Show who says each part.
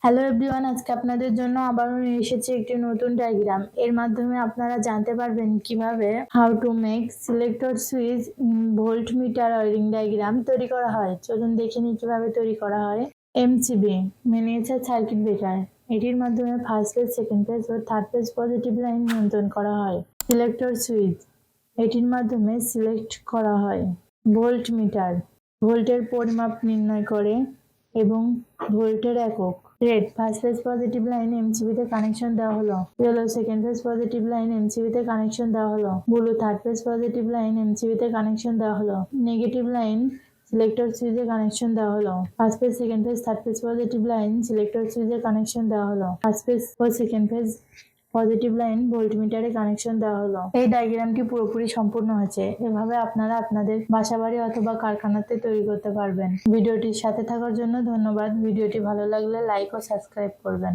Speaker 1: Hello everyone, আজকে আপনাদের জন্য আবারও নিয়ে এসেছি একটি নতুন ডায়াগ্রাম। এর মাধ্যমে আপনারা জানতে পারবেন কিভাবে how to make selector switch voltmeter wiring diagram তৈরি করা হয়। চলুন দেখে নিই কিভাবে তৈরি করা হয়। এমসিবি মিনিয়েচার সার্কিট ব্রেকার, এটির মাধ্যমে ফার্স্ট ফেজ, সেকেন্ড ফেজ ও থার্ড ফেজ পজিটিভ লাইন নিয়ন্ত্রণ করা হয়। সিলেক্টর সুইচ, এটির মাধ্যমে সিলেক্ট করা হয়। ভোল্টমিটার, ভোল্টের পরিমাপ নির্ণয় করে এবং ভোল্টের একক। Red, first phase positive line এমসিবিতে কানেকশন দেওয়া হলো। Yellow, second phase positive line এমসিবিতে কানেকশন দেওয়া হলো। Blue, third phase positive line এমসিবিতে কানেকশন দেওয়া হলো। নেগেটিভ লাইন সিলেক্টর সুইচে কানেকশন দেওয়া হলো। First phase, second phase, third phase positive line selector সুইচে কানেকশন দেওয়া হলো। ফার্স্ট ফেজ ও সেকেন্ড ফেজ পজিটিভ লাইন ভোল্টমিটারে কানেকশন দেওয়া হলো। এই ডায়াগ্রামটি পুরোপুরি সম্পূর্ণ হয়েছে। এভাবে আপনারা আপনাদের বাসাবাড়ি অথবা কারখানাতে তৈরি করতে পারবেন। ভিডিওটির সাথে থাকার জন্য ধন্যবাদ। ভিডিওটি ভালো লাগলে লাইক ও সাবস্ক্রাইব করবেন।